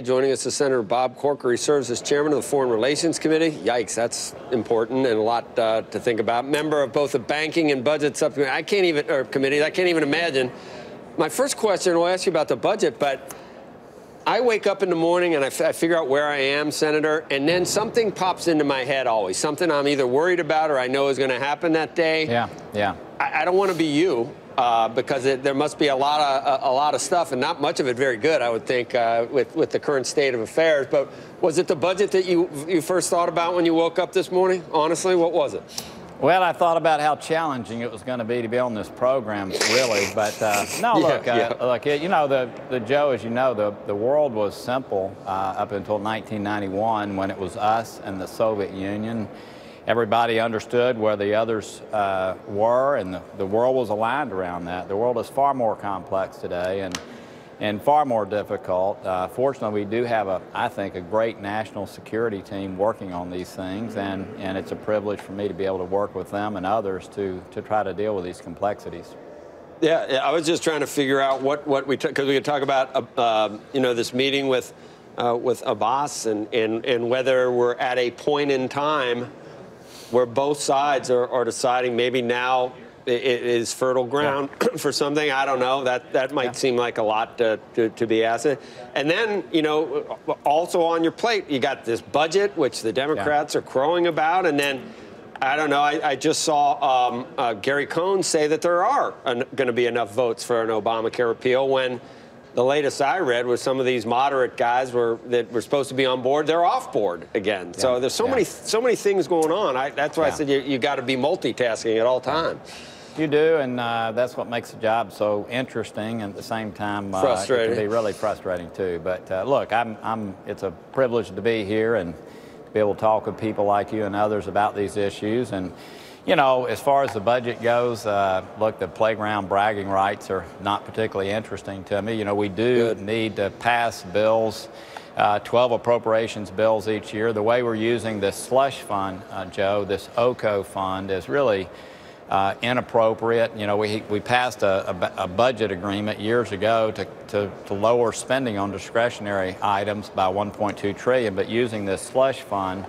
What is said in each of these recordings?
Joining us is Senator Bob Corker. He serves as chairman of the Foreign Relations Committee. Yikes, that's important and a lot to think about. Member of both the Banking and Budget Subcommittee. I can't even imagine. My first question, I'll ask you about the budget, but I wake up in the morning and I figure out where I am, Senator, and then something pops into my head always. Something I'm either worried about or I know is going to happen that day. Yeah. I don't want to be you. Because there must be a lot of stuff, and not much of it very good, I would think, with the current state of affairs. But was it the budget that you first thought about when you woke up this morning? Honestly, what was it? Well, I thought about how challenging it was going to be on this program, really. But no, look, you know, Joe, as you know, the world was simple up until 1991 when it was us and the Soviet Union. Everybody understood where the others were, and the world was aligned around that. The world is far more complex today and far more difficult. Fortunately, we do have, I think, a great national security team working on these things, and it's a privilege for me to be able to work with them and others to try to deal with these complexities. Yeah, I was just trying to figure out what we because we could talk about this meeting with Abbas and whether we're at a point in time where both sides are deciding maybe now it is fertile ground for something. I don't know. That might seem like a lot to be asked. And then, also on your plate, you got this budget, which the Democrats are crowing about. And then, I don't know, I just saw Gary Cohn say that there are going to be enough votes for an Obamacare repeal when the latest I read was some of these moderate guys that were supposed to be on board, they're off board again. Yeah. So there's so many things going on. That's why I said you got to be multitasking at all times. You do, and that's what makes the job so interesting, and at the same time, frustrating. It can be really frustrating too. But look, it's a privilege to be here and to be able to talk with people like you and others about these issues. And as far as the budget goes, look, the playground bragging rights are not particularly interesting to me. We do need to pass bills, 12 appropriations bills each year. The way we're using this slush fund, Joe, this OCO fund, is really inappropriate. We passed a budget agreement years ago to lower spending on discretionary items by $1.2 trillion, but using this slush fund,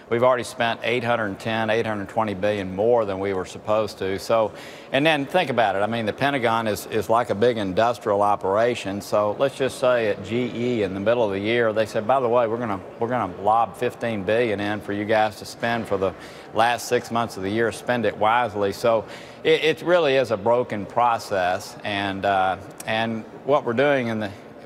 we've already spent $820 billion more than we were supposed to. So, and then think about it. I mean, the Pentagon is like a big industrial operation. So let's just say at GE in the middle of the year, they said, by the way, we're gonna lob $15 billion in for you guys to spend for the last 6 months of the year. Spend it wisely. So it really is a broken process. And what we're doing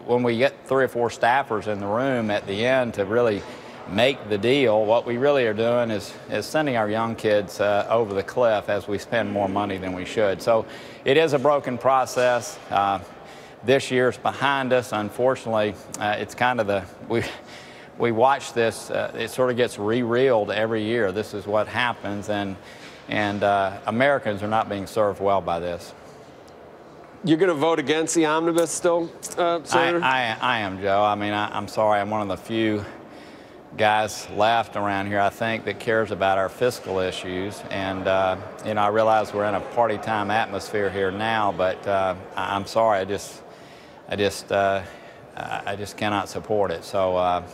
when we get 3 or 4 staffers in the room at the end to really make the deal, what we really are doing is sending our young kids over the cliff as we spend more money than we should. So it is a broken process. This year's behind us. Unfortunately, it's kind of we watch this, it sort of gets re-reeled every year. This is what happens, and Americans are not being served well by this. You're going to vote against the omnibus still, Senator? I am, Joe. I mean, I'm sorry, I'm one of the few guys left around here, I think, that cares about our fiscal issues. And I realize we're in a party time atmosphere here now, but I'm sorry, I just cannot support it. So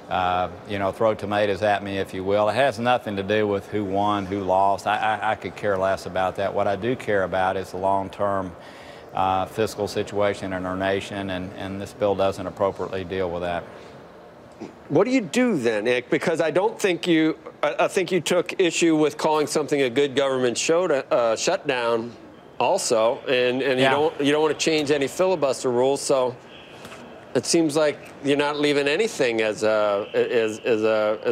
throw tomatoes at me if you will. It has nothing to do with who won, who lost. I could care less about that. What I do care about is the long-term fiscal situation in our nation, and this bill doesn't appropriately deal with that. What do you do then, Nick? Because I think you took issue with calling something a good government shutdown, also, and you don't want to change any filibuster rules. So it seems like you're not leaving anything as a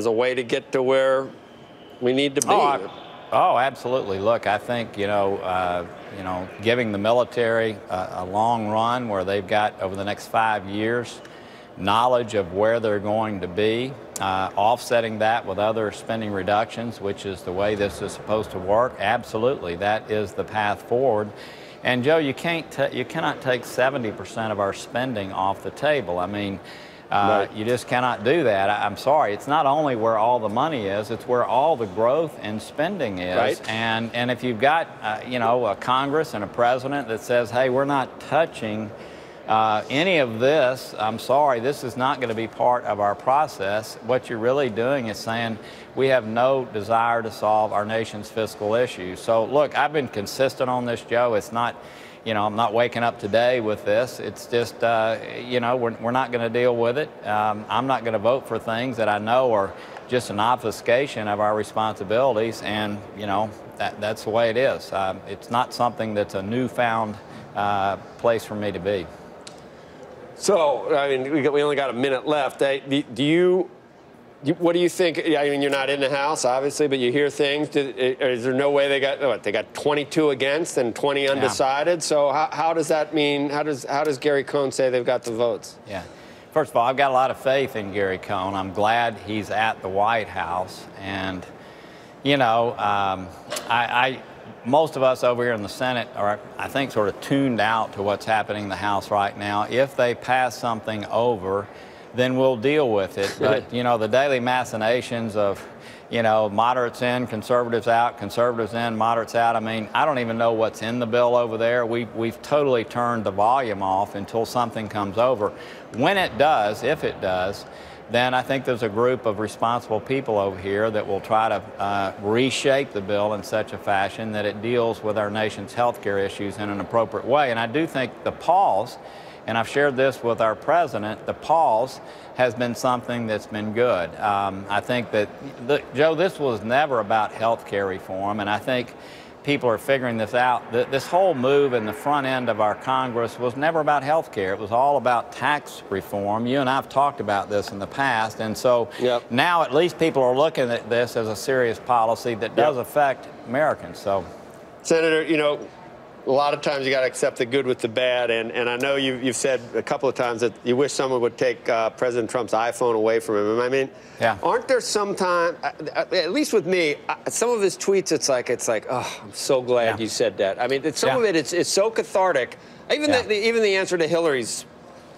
way to get to where we need to be. Oh, absolutely. Look, I think giving the military a long run where they've got over the next 5 years knowledge of where they're going to be, offsetting that with other spending reductions, which is the way this is supposed to work. Absolutely, that is the path forward. And Joe, you cannot take 70% of our spending off the table. I mean, you just cannot do that. I'm sorry. It's not only where all the money is; it's where all the growth and spending is. Right. And if you've got a Congress and a president that says, "Hey, we're not touching Any of this, I'm sorry, this is not going to be part of our process. What you're really doing is saying we have no desire to solve our nation's fiscal issues. So look, I've been consistent on this, Joe. It's not, you know, I'm not waking up today with this. It's just, you know, we're not going to deal with it. I'm not going to vote for things that I know are just an obfuscation of our responsibilities, and, you know, that's the way it is. It's not something that's a newfound place for me to be. So, I mean, we only got a minute left. What do you think? I mean, you're not in the House, obviously, but you hear things. Is there no way they got 22 against and 20 undecided? Yeah. So how does that mean? How does Gary Cohn say they've got the votes? Yeah. First of all, I've got a lot of faith in Gary Cohn. I'm glad he's at the White House. And, you know, most of us over here in the Senate are, I think, sort of tuned out to what's happening in the House right now. If they pass something over, then we'll deal with it. But, you know, the daily machinations of, you know, moderates in, conservatives out, conservatives in, moderates out. I mean, I don't even know what's in the bill over there. We've totally turned the volume off until something comes over. When it does, if it does, then I think there's a group of responsible people over here that will try to reshape the bill in such a fashion that it deals with our nation's health care issues in an appropriate way. And I do think the pause, and I've shared this with our president, the pause has been something that's been good. I think that, Joe, this was never about health care reform, and I think people are figuring this out. This whole move in the front end of our Congress was never about health care. It was all about tax reform. You and I have talked about this in the past, and so now at least people are looking at this as a serious policy that does affect Americans. So, Senator, you know, a lot of times you got to accept the good with the bad, and I know you've said a couple of times that you wish someone would take President Trump's iPhone away from him. I mean, aren't there some time, at least with me, some of his tweets, it's like, oh, I'm so glad you said that. I mean, some of it, it's so cathartic. Even the answer to Hillary's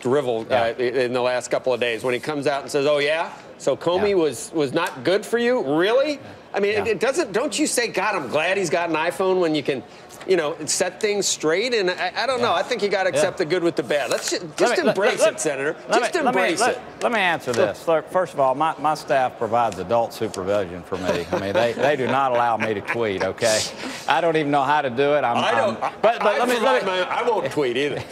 drivel in the last couple of days when he comes out and says, oh yeah, so Comey was not good for you, really? I mean, it doesn't. Don't you say, God, I'm glad he's got an iPhone when you can, you know, set things straight? And I don't know. I think you got to accept the good with the bad. Let's just embrace it, Senator. Just embrace it. Let me answer this. Look, first of all, my staff provides adult supervision for me. I mean, they do not allow me to tweet. Okay, I don't even know how to do it. I won't tweet either.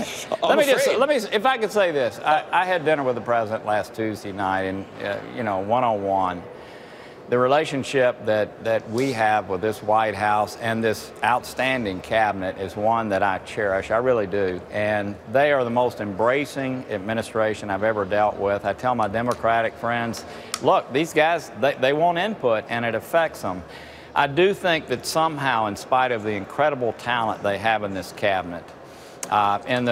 Let me. If I could say this, I had dinner with the president last Tuesday night, and you know, one-on-one. The relationship that we have with this White House and this outstanding cabinet is one that I cherish. I really do. And they are the most embracing administration I've ever dealt with. I tell my Democratic friends, look, these guys, they want input, and it affects them. I do think that somehow, in spite of the incredible talent they have in this cabinet, and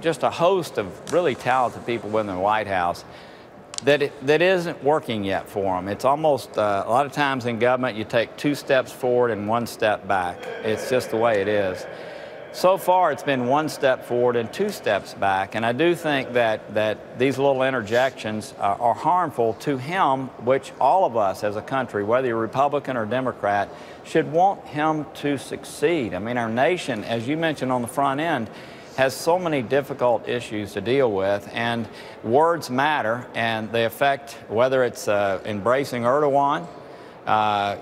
just a host of really talented people within the White House, that isn't working yet for them. It's almost, a lot of times in government, you take 2 steps forward and 1 step back. It's just the way it is. So far, it's been 1 step forward and 2 steps back, and I do think that these little interjections are harmful to him, which all of us as a country, whether you're Republican or Democrat, should want him to succeed. I mean, our nation, as you mentioned on the front end, has so many difficult issues to deal with, and words matter, and they affect whether it's embracing Erdogan,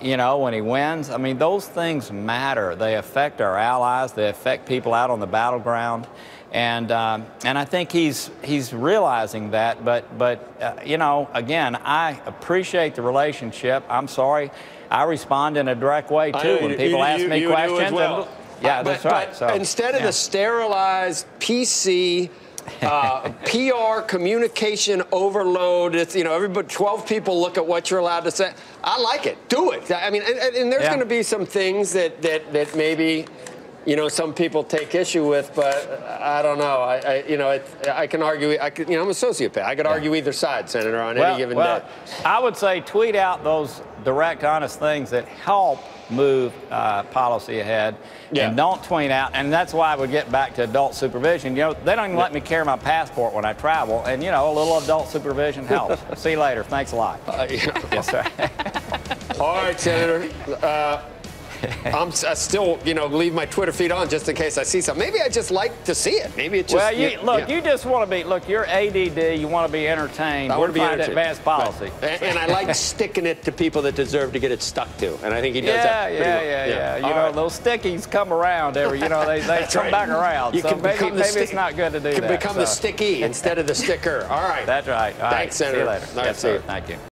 you know, when he wins. I mean, those things matter. They affect our allies. They affect people out on the battleground, and I think he's realizing that. But you know, again, I appreciate the relationship. I'm sorry, I respond in a direct way too when people ask me questions. Yeah, that's right. So, instead of the sterilized PC PR communication overload, it's, you know, everybody, 12 people look at what you're allowed to say. I like it. Do it. I mean, and there's going to be some things that maybe, you know, some people take issue with, but I don't know. I can argue. I'm a sociopath. I could argue either side, Senator, on any given day. I would say tweet out those direct, honest things that help move policy ahead, and don't tweet out. And that's why I would get back to adult supervision. You know, they don't even let me carry my passport when I travel, and, you know, a little adult supervision helps. See you later. Thanks a lot. Yes, sir. All right, Senator. I still, leave my Twitter feed on just in case I see something. Maybe I just like to see it. Maybe it's just. Well, you just want to be. Look, you're ADD. You want to be entertained. I want to be entertained. Advanced policy. Right. And I like sticking it to people that deserve to get it stuck to. And I think he does that pretty well. Yeah. Those stickies come around every. They come back around. You so can maybe it's not good to do that. You can become the sticky instead of the sticker. All right. That's right. All Thanks, right. Senator. See you later. Nice Yes, sir. Thank you.